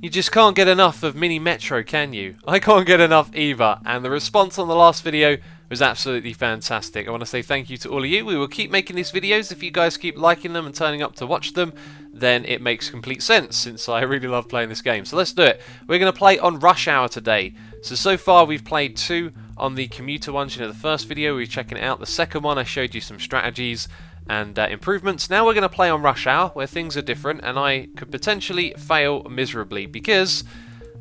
You just can't get enough of Mini Metro, can you? I can't get enough either, and the response on the last video was absolutely fantastic. I want to say thank you to all of you. We will keep making these videos. If you guys keep liking them and turning up to watch them, then it makes complete sense, since I really love playing this game. So let's do it. We're going to play on Rush Hour today. So far we've played 2 on the commuter ones. You know, the first video we were checking it out. The second one I showed you some strategies and improvements. Now we're going to play on Rush Hour, where things are different, and I could potentially fail miserably because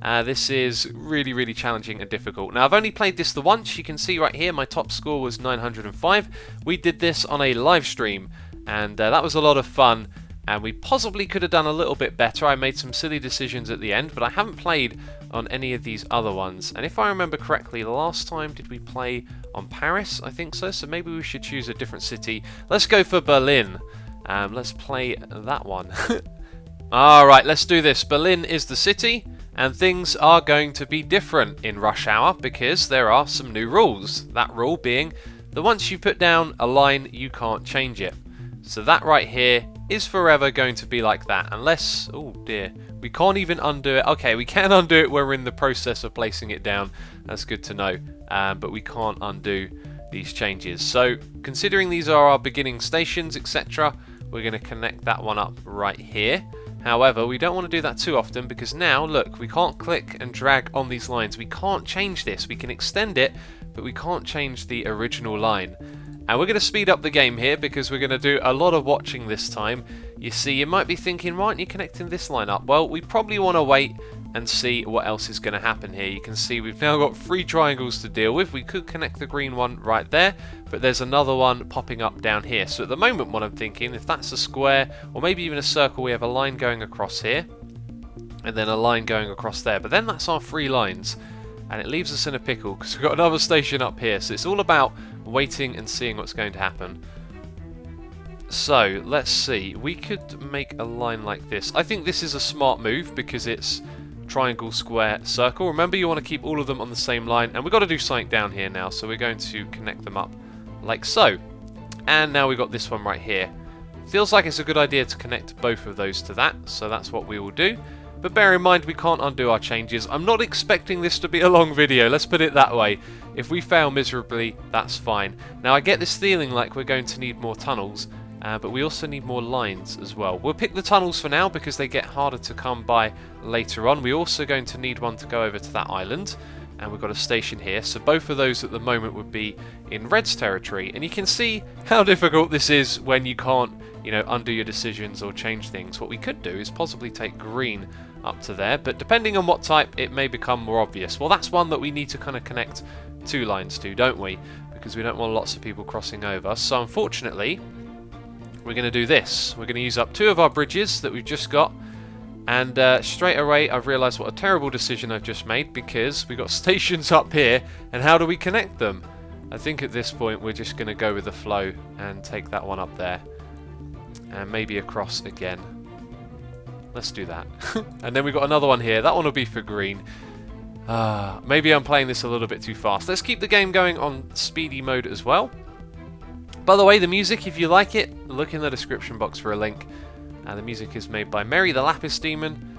this is really challenging and difficult. Now I've only played this the once. You can see right here my top score was 905. We did this on a live stream, and that was a lot of fun, and we possibly could have done a little bit better. I made some silly decisions at the end, but I haven't played on any of these other ones. And if I remember correctly, the last time did we play on Paris? I think so. So maybe we should choose a different city. Let's go for Berlin. Let's play that one. Alright, let's do this. Berlin is the city, and things are going to be different in Rush Hour because there are some new rules. That rule being that once you put down a line, you can't change it. So that right here is forever going to be like that, unless, oh dear, we can't even undo it. Okay, we can undo it when we're in the process of placing it down. That's good to know, but we can't undo these changes. So considering these are our beginning stations, etc., we're going to connect that one up right here. However, we don't want to do that too often because now, look, we can't click and drag on these lines. We can't change this. We can extend it, but we can't change the original line. And we're going to speed up the game here because we're going to do a lot of watching this time. You see, you might be thinking, why aren't you connecting this line up? Well, we probably want to wait and see what else is going to happen here. You can see we've now got 3 triangles to deal with. We could connect the green one right there, but there's another one popping up down here. So at the moment, what I'm thinking, if that's a square or maybe even a circle, we have a line going across here and then a line going across there. But then that's our 3 lines. And it leaves us in a pickle because we've got another station up here. So it's all about waiting and seeing what's going to happen. So let's see. We could make a line like this. I think this is a smart move because it's triangle, square, circle. Remember, you want to keep all of them on the same line. And we've got to do something down here now. So we're going to connect them up like so. And now we've got this one right here. Feels like it's a good idea to connect both of those to that. So that's what we will do. But bear in mind, we can't undo our changes. I'm not expecting this to be a long video, let's put it that way. If we fail miserably, that's fine. Now, I get this feeling like we're going to need more tunnels, but we also need more lines as well. We'll pick the tunnels for now because they get harder to come by later on. We're also going to need one to go over to that island, and we've got a station here. So both of those at the moment would be in Red's territory. And you can see how difficult this is when you can't, you know, undo your decisions or change things. What we could do is possibly take green up to there, but depending on what type, it may become more obvious. Well, that's one that we need to kind of connect 2 lines to, don't we? Because we don't want lots of people crossing over. So unfortunately, we're going to do this. We're going to use up 2 of our bridges that we've just got, and straight away I've realised what a terrible decision I've just made because we've got stations up here, and how do we connect them? I think at this point we're just going to go with the flow and take that one up there, and maybe across again. Let's do that. And then we've got another one here. That one will be for green. Maybe I'm playing this a little bit too fast. Let's keep the game going on speedy mode as well. By the way, the music, if you like it, look in the description box for a link. The music is made by Mary the Lapis Demon,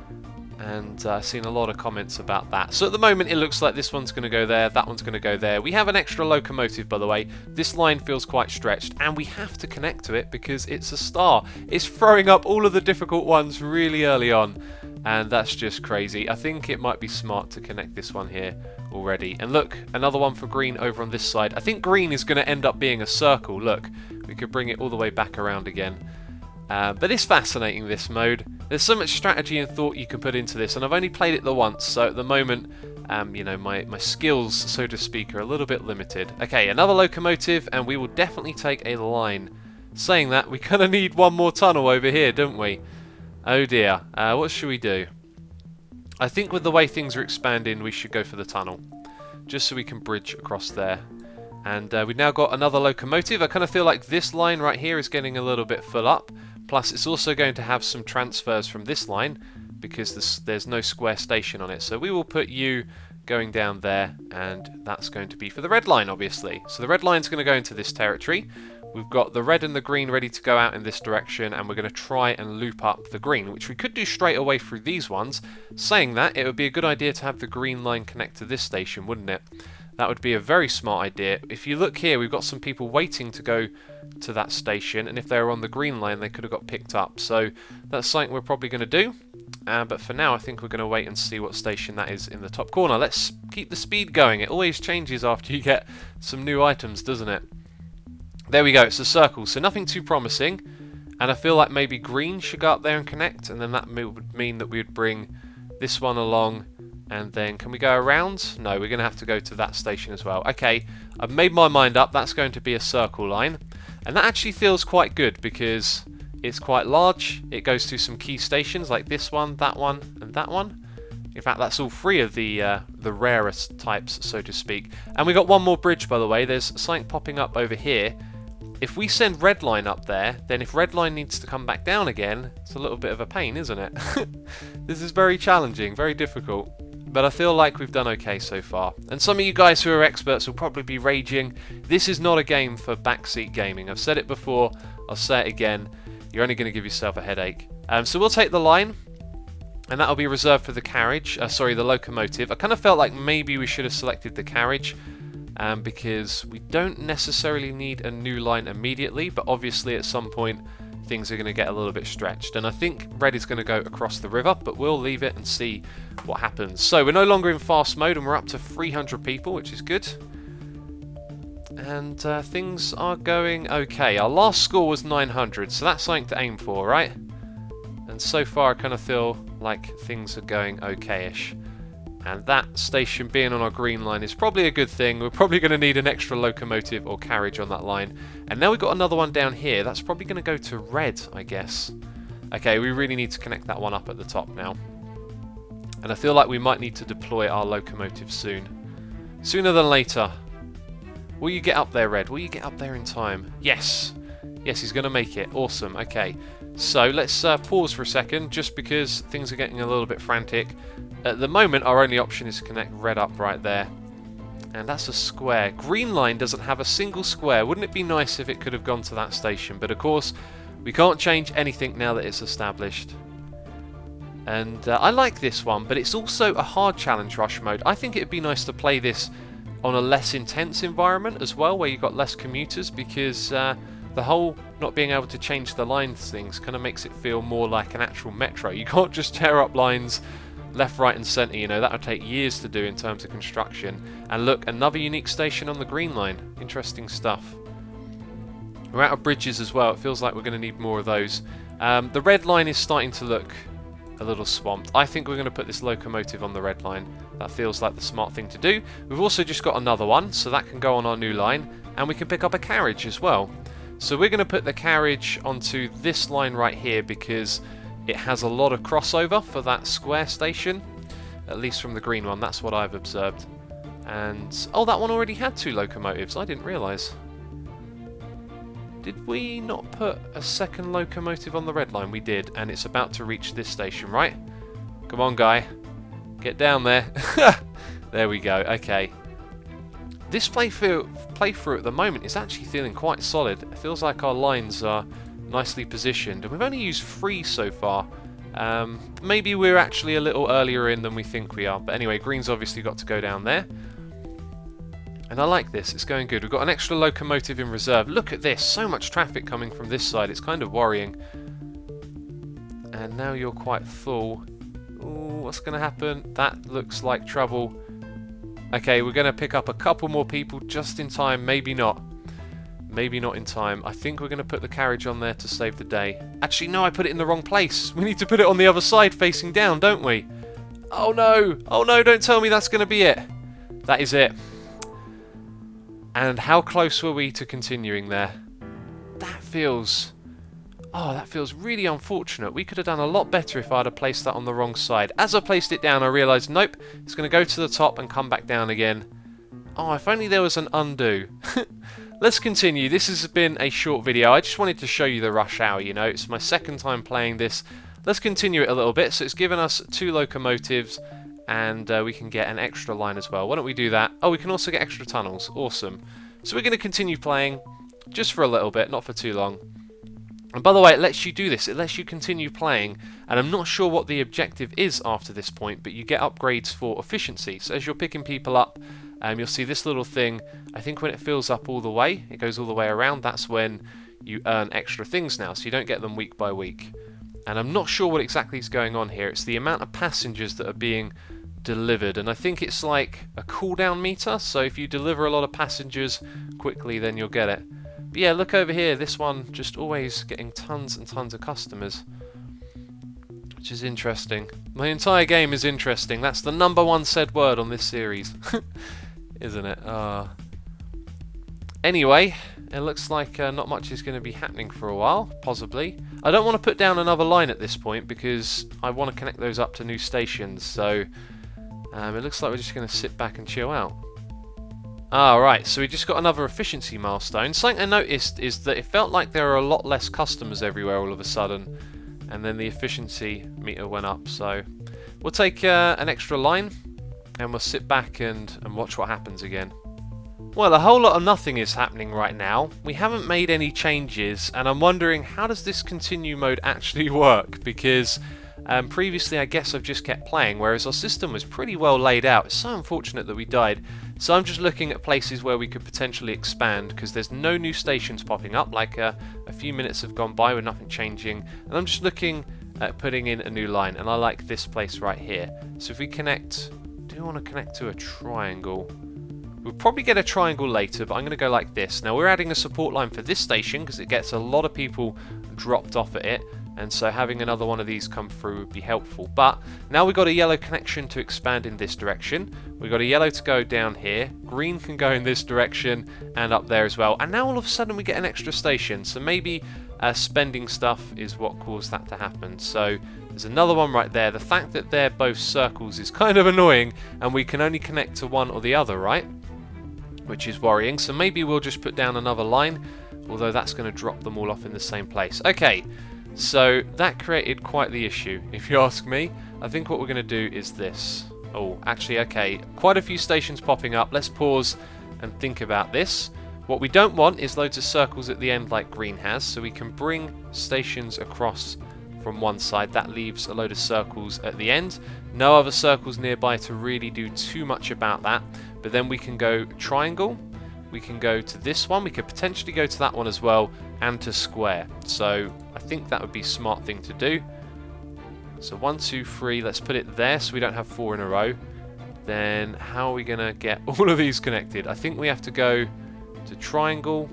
and I've seen a lot of comments about that. So at the moment it looks like this one's going to go there, that one's going to go there. We have an extra locomotive, by the way. This line feels quite stretched, and we have to connect to it because it's a star. It's throwing up all of the difficult ones really early on, and that's just crazy. I think it might be smart to connect this one here already. And look, another one for green over on this side. I think green is going to end up being a circle. Look, we could bring it all the way back around again. But it's fascinating, this mode. There's so much strategy and thought you can put into this, and I've only played it the once, so at the moment, you know, my skills, so to speak, are a little bit limited. Okay, another locomotive, and we will definitely take a line. Saying that, we kind of need one more tunnel over here, don't we? Oh dear. What should we do? I think with the way things are expanding, we should go for the tunnel, just so we can bridge across there. And we've now got another locomotive. I kind of feel like this line right here is getting a little bit full up. Plus, it's also going to have some transfers from this line because there's no square station on it. So we will put you going down there, and that's going to be for the red line, obviously. So the red line's going to go into this territory. We've got the red and the green ready to go out in this direction, and we're going to try and loop up the green, which we could do straight away through these ones. Saying that, it would be a good idea to have the green line connect to this station, wouldn't it? That would be a very smart idea. If you look here, we've got some people waiting to go to that station, and if they were on the green line, they could have got picked up. So that's something we're probably going to do. But for now, I think we're going to wait and see what station that is in the top corner. Let's keep the speed going. It always changes after you get some new items, doesn't it? There we go, it's a circle, so nothing too promising. And I feel like maybe green should go up there and connect, and then that would mean that we would bring this one along. And then, can we go around? No, we're going to have to go to that station as well. Okay, I've made my mind up. That's going to be a circle line. And that actually feels quite good because it's quite large. It goes to some key stations like this one, and that one. In fact, that's all three of the rarest types, so to speak. And we got one more bridge, by the way. There's something popping up over here. If we send red line up there, then if red line needs to come back down again, it's a little bit of a pain, isn't it? This is very challenging, very difficult. But I feel like we've done okay so far. And some of you guys who are experts will probably be raging. This is not a game for backseat gaming. I've said it before, I'll say it again. You're only going to give yourself a headache. So we'll take the line, and that'll be reserved for the carriage. Sorry, the locomotive. I kind of felt like maybe we should have selected the carriage, because we don't necessarily need a new line immediately, but obviously at some point things are going to get a little bit stretched. And I think red is going to go across the river, but we'll leave it and see what happens. So we're no longer in fast mode, and we're up to 300 people, which is good. And things are going okay. Our last score was 900, so that's something to aim for, right? And so far I kind of feel like things are going okay-ish. And that station being on our green line is probably a good thing. We're probably going to need an extra locomotive or carriage on that line. And now we've got another one down here. That's probably going to go to red, I guess. Okay, we really need to connect that one up at the top now. And I feel like we might need to deploy our locomotive soon. Sooner than later. Will you get up there, Red? Will you get up there in time? Yes. Yes, he's going to make it. Awesome. Okay. So let's pause for a second, just because things are getting a little bit frantic. At the moment, our only option is to connect red up right there. And that's a square. Green line doesn't have a single square. Wouldn't it be nice if it could have gone to that station? But of course, we can't change anything now that it's established. And I like this one, but it's also a hard challenge rush mode. I think it'd be nice to play this on a less intense environment as well, where you've got less commuters, because the whole not being able to change the lines things kind of makes it feel more like an actual metro. You can't just tear up lines left, right and centre, you know, that would take years to do in terms of construction. And look, another unique station on the green line. Interesting stuff. We're out of bridges as well. It feels like we're going to need more of those. The red line is starting to look a little swamped. I think we're going to put this locomotive on the red line. That feels like the smart thing to do. We've also just got another one, so that can go on our new line, and we can pick up a carriage as well. So we're going to put the carriage onto this line right here, because it has a lot of crossover for that square station, at least from the green one. That's what I've observed. And oh, that one already had two locomotives. I didn't realise. Did we not put a second locomotive on the red line? We did, and it's about to reach this station, right? Come on, guy. Get down there. There we go. Okay. This playthrough at the moment is actually feeling quite solid. It feels like our lines are nicely positioned, and we've only used 3 so far. Maybe we're actually a little earlier in than we think we are. But anyway, green's obviously got to go down there. And I like this, it's going good. We've got an extra locomotive in reserve. Look at this, so much traffic coming from this side, it's kind of worrying. And now you're quite full. Ooh, what's going to happen? That looks like trouble. Okay, we're going to pick up a couple more people just in time, maybe not. Maybe not in time. I think we're going to put the carriage on there to save the day. Actually, no, I put it in the wrong place. We need to put it on the other side facing down, don't we? Oh no! Oh no, don't tell me that's going to be it. That is it. And how close were we to continuing there? That feels... oh, that feels really unfortunate. We could have done a lot better if I'd have placed that on the wrong side. As I placed it down, I realised, nope, it's going to go to the top and come back down again. Oh, if only there was an undo. Let's continue. This has been a short video. I just wanted to show you the rush hour, you know. It's my second time playing this. Let's continue it a little bit. So it's given us 2 locomotives, and we can get an extra line as well. Why don't we do that? Oh, we can also get extra tunnels. Awesome. So we're going to continue playing. just for a little bit, not for too long. And by the way, it lets you do this, it lets you continue playing, and I'm not sure what the objective is after this point, but you get upgrades for efficiency. So as you're picking people up, you'll see this little thing. I think when it fills up all the way, it goes all the way around, that's when you earn extra things now, so you don't get them week by week. And I'm not sure what exactly is going on here. It's the amount of passengers that are being delivered, and I think it's like a cooldown meter, so if you deliver a lot of passengers quickly, then you'll get it. But yeah, look over here, this one just always getting tons and tons of customers, which is interesting. The entire game is interesting. That's the #1 said word on this series, isn't it? Anyway, it looks like not much is going to be happening for a while, possibly. I don't want to put down another line at this point because I want to connect those up to new stations, so it looks like we're just going to sit back and chill out. Right, so we just got another efficiency milestone. Something I noticed is that it felt like there are a lot less customers everywhere all of a sudden, and then the efficiency meter went up. So we'll take an extra line, and we'll sit back and watch what happens again. Well, a whole lot of nothing is happening right now. We haven't made any changes, and I'm wondering, how does this continue mode actually work? Because previously I guess I've just kept playing, whereas our system was pretty well laid out. It's so unfortunate that we died. So I'm just looking at places where we could potentially expand, because there's no new stations popping up, like a few minutes have gone by with nothing changing, and I'm just looking at putting in a new line, and I like this place right here. So if we connect, do we want to connect to a triangle? We'll probably get a triangle later, but I'm going to go like this. Now we're adding a support line for this station because it gets a lot of people dropped off at it, and so having another one of these come through would be helpful. But now we've got a yellow connection to expand in this direction. We've got a yellow to go down here. Green can go in this direction and up there as well. And now all of a sudden we get an extra station. So maybe spending stuff is what caused that to happen. So there's another one right there. The fact that they're both circles is kind of annoying, and we can only connect to one or the other, right? Which is worrying. So maybe we'll just put down another line, although that's going to drop them all off in the same place. Okay. So that created quite the issue, if you ask me. I think what we're going to do is this. Oh, actually, okay, quite a few stations popping up. Let's pause and think about this. What we don't want is loads of circles at the end like green has, so we can bring stations across from one side. That leaves a load of circles at the end. No other circles nearby to really do too much about that. But then we can go triangle. We can go to this one, we could potentially go to that one as well, and to square. So I think that would be a smart thing to do. So 1, 2, 3, let's put it there so we don't have 4 in a row. Then how are we going to get all of these connected? I think we have to go to triangle.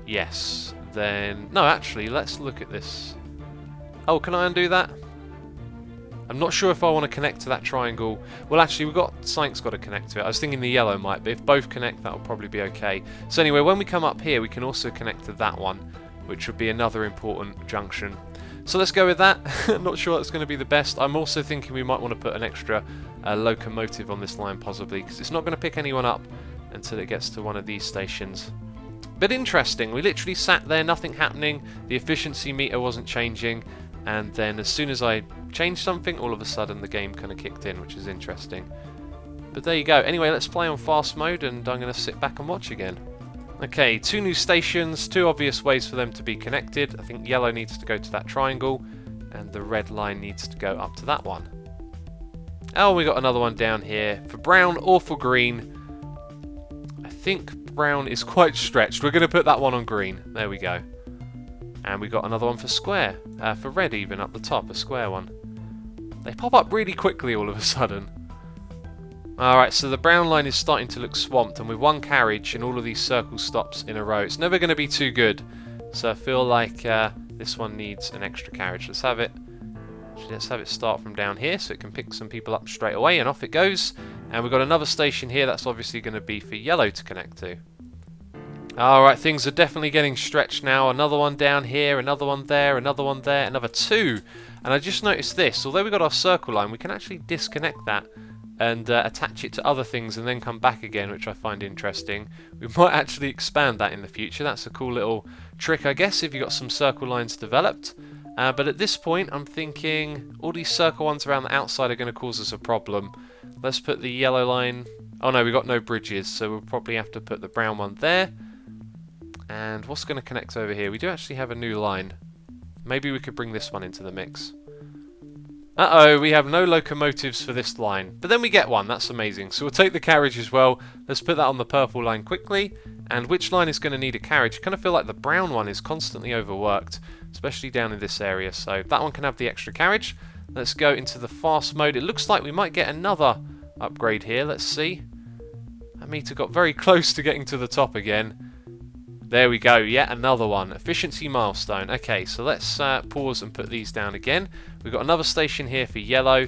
Yes. Then, no, actually, let's look at this. Oh, can I undo that? I'm not sure if I want to connect to that triangle. Well, actually, we've got something's got to connect to it. I was thinking the yellow might, but if both connect, that'll probably be okay. So anyway, when we come up here, we can also connect to that one, which would be another important junction. So let's go with that. I'm not sure that's going to be the best. I'm also thinking we might want to put an extra locomotive on this line, possibly, because it's not going to pick anyone up until it gets to one of these stations. But interesting, we literally sat there, nothing happening. The efficiency meter wasn't changing. And then as soon as I changed something, all of a sudden the game kind of kicked in, which is interesting. But there you go. Anyway, let's play on fast mode, and I'm going to sit back and watch again. Okay, 2 new stations, 2 obvious ways for them to be connected. I think yellow needs to go to that triangle, and the red line needs to go up to that one. Oh, we got another one down here for brown or for green. I think brown is quite stretched. We're going to put that one on green. There we go. And we got another one for square, for red even, up the top, a square one. They pop up really quickly all of a sudden. Alright, so the brown line is starting to look swamped, and with one carriage and all of these circle stops in a row, it's never going to be too good. So I feel like this one needs an extra carriage. Let's have it. Actually, let's have it start from down here so it can pick some people up straight away, and off it goes. And we've got another station here that's obviously going to be for yellow to connect to. Alright, things are definitely getting stretched now. Another one down here, another one there, another one there, another 2. And I just noticed this. Although we've got our circle line, we can actually disconnect that and attach it to other things and then come back again, which I find interesting. We might actually expand that in the future. That's a cool little trick, I guess, if you've got some circle lines developed. But at this point, I'm thinking all these circle ones around the outside are going to cause us a problem. Let's put the yellow line Oh no, we got no bridges, so we'll probably have to put the brown one there. And what's going to connect over here? We do actually have a new line. Maybe we could bring this one into the mix. Uh-oh, we have no locomotives for this line. But then we get one, that's amazing. So we'll take the carriage as well. Let's put that on the purple line quickly. And which line is going to need a carriage? I kind of feel like the brown one is constantly overworked, especially down in this area. So that one can have the extra carriage. Let's go into the fast mode. It looks like we might get another upgrade here. Let's see. That meter got very close to getting to the top again. There we go, yet another one. Efficiency milestone. Okay, so let's pause and put these down again. We've got another station here for yellow.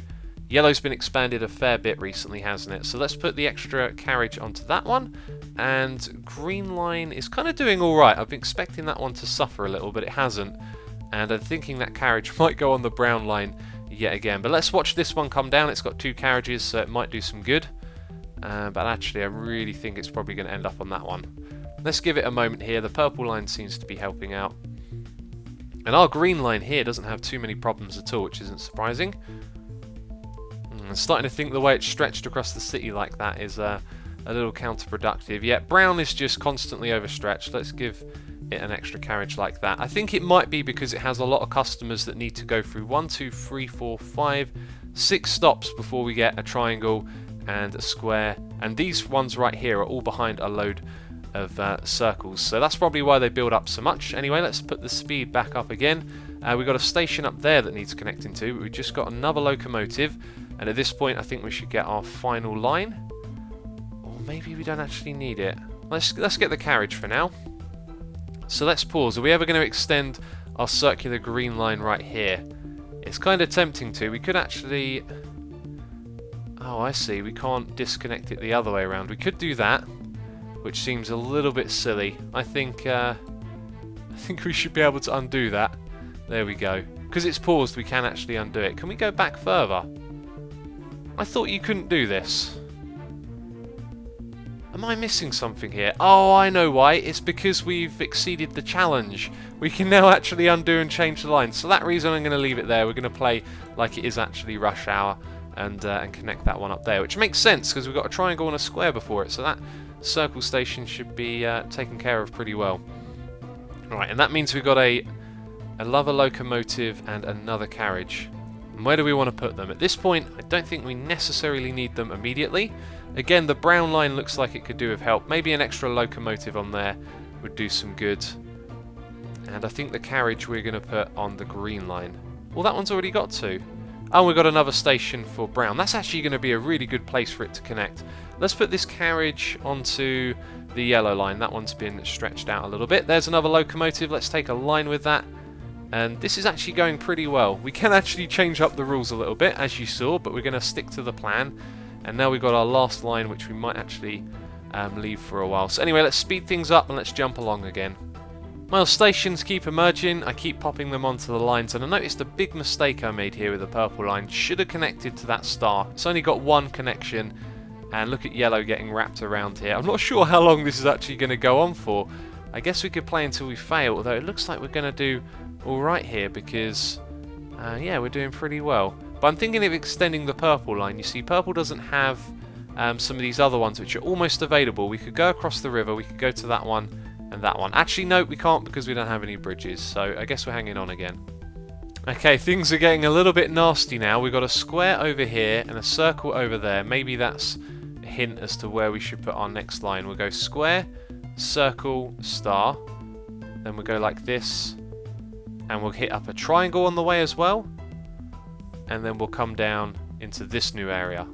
Yellow's been expanded a fair bit recently, hasn't it? So let's put the extra carriage onto that one. And green line is kind of doing alright. I've been expecting that one to suffer a little, but it hasn't. And I'm thinking that carriage might go on the brown line yet again. But let's watch this one come down. It's got 2 carriages, so it might do some good. But actually, I really think it's probably going to end up on that one. Let's give it a moment here. The purple line seems to be helping out. And our green line here doesn't have too many problems at all, which isn't surprising. I'm starting to think the way it's stretched across the city like that is a little counterproductive. Yeah, brown is just constantly overstretched. Let's give it an extra carriage like that. I think it might be because it has a lot of customers that need to go through 1, 2, 3, 4, 5, 6 stops before we get a triangle and a square. And these ones right here are all behind a load of circles, so that's probably why they build up so much. Anyway, let's put the speed back up again. We've got a station up there that needs connecting to, but we've just got another locomotive, and at this point I think we should get our final line. Or maybe we don't actually need it. Let's get the carriage for now. So let's pause. Are we ever going to extend our circular green line right here? It's kind of tempting to. We could actually... Oh, I see. We can't disconnect it the other way around. We could do that, which seems a little bit silly. I think we should be able to undo that. There we go. Because it's paused, we can actually undo it. Can we go back further? I thought you couldn't do this. Am I missing something here? Oh, I know why. It's because we've exceeded the challenge. We can now actually undo and change the line. So for that reason, I'm going to leave it there. We're going to play like it is actually rush hour and connect that one up there, which makes sense because we've got a triangle and a square before it. So that circle station should be taken care of pretty well. Right, and that means we've got another locomotive and another carriage. And where do we want to put them? At this point, I don't think we necessarily need them immediately. Again, the brown line looks like it could do with help. Maybe an extra locomotive on there would do some good. And I think the carriage we're going to put on the green line. Well, that one's already got 2. Oh, we've got another station for brown. That's actually going to be a really good place for it to connect. Let's put this carriage onto the yellow line. That one's been stretched out a little bit. There's another locomotive. Let's take a line with that. And this is actually going pretty well. We can actually change up the rules a little bit, as you saw, but we're going to stick to the plan. And now we've got our last line, which we might actually leave for a while. So anyway, let's speed things up and let's jump along again. Well, stations keep emerging. I keep popping them onto the lines, and I noticed a big mistake I made here with the purple line. Should have connected to that star. It's only got one connection, and look at yellow getting wrapped around here. I'm not sure how long this is actually going to go on for. I guess we could play until we fail, although it looks like we're going to do alright here because, yeah, we're doing pretty well. But I'm thinking of extending the purple line. You see, purple doesn't have some of these other ones which are almost available. We could go across the river, we could go to that one and that one. Actually, no, we can't because we don't have any bridges, so I guess we're hanging on again. Okay, things are getting a little bit nasty now. We've got a square over here and a circle over there. Maybe that's a hint as to where we should put our next line. We'll go square, circle, star. Then we'll go like this. And we'll hit up a triangle on the way as well. And then we'll come down into this new area.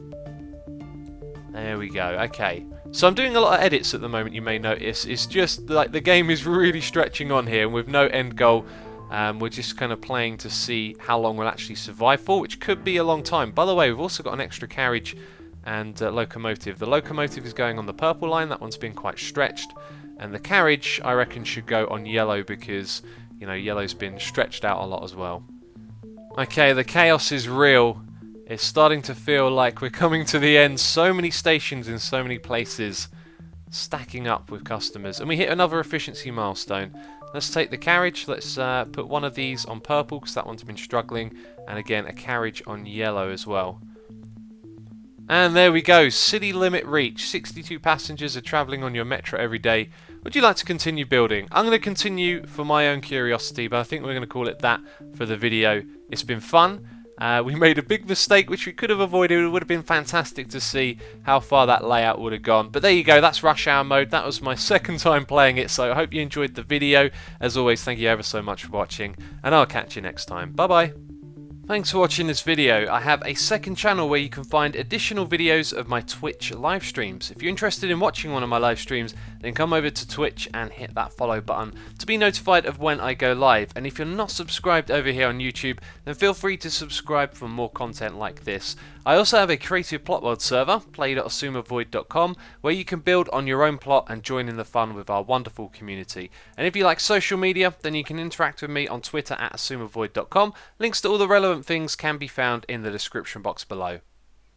There we go. Okay. So I'm doing a lot of edits at the moment, you may notice. It's just like the game is really stretching on here and with no end goal. We're just kind of playing to see how long we'll actually survive for, which could be a long time. By the way, we've also got an extra carriage and locomotive. The locomotive is going on the purple line. That one's been quite stretched. And the carriage, I reckon, should go on yellow because, you know, yellow's been stretched out a lot as well. Okay, the chaos is real. It's starting to feel like we're coming to the end. So many stations in so many places stacking up with customers. And we hit another efficiency milestone. Let's take the carriage. Let's put one of these on purple because that one's been struggling. And again, a carriage on yellow as well. And there we go, city limit reached. 62 passengers are travelling on your metro every day. Would you like to continue building? I'm going to continue for my own curiosity, but I think we're going to call it that for the video. It's been fun. We made a big mistake which we could have avoided. It would have been fantastic to see how far that layout would have gone. But there you go, that's Rush Hour mode. That was my second time playing it, so I hope you enjoyed the video. As always, thank you ever so much for watching, and I'll catch you next time. Bye bye. Thanks for watching this video. I have a second channel where you can find additional videos of my Twitch live streams. If you're interested in watching one of my live streams, then come over to Twitch and hit that follow button to be notified of when I go live. And if you're not subscribed over here on YouTube, then feel free to subscribe for more content like this. I also have a creative plot world server, play.xisumavoid.com, where you can build on your own plot and join in the fun with our wonderful community. And if you like social media, then you can interact with me on Twitter at xisumavoid.com. Links to all the relevant things can be found in the description box below.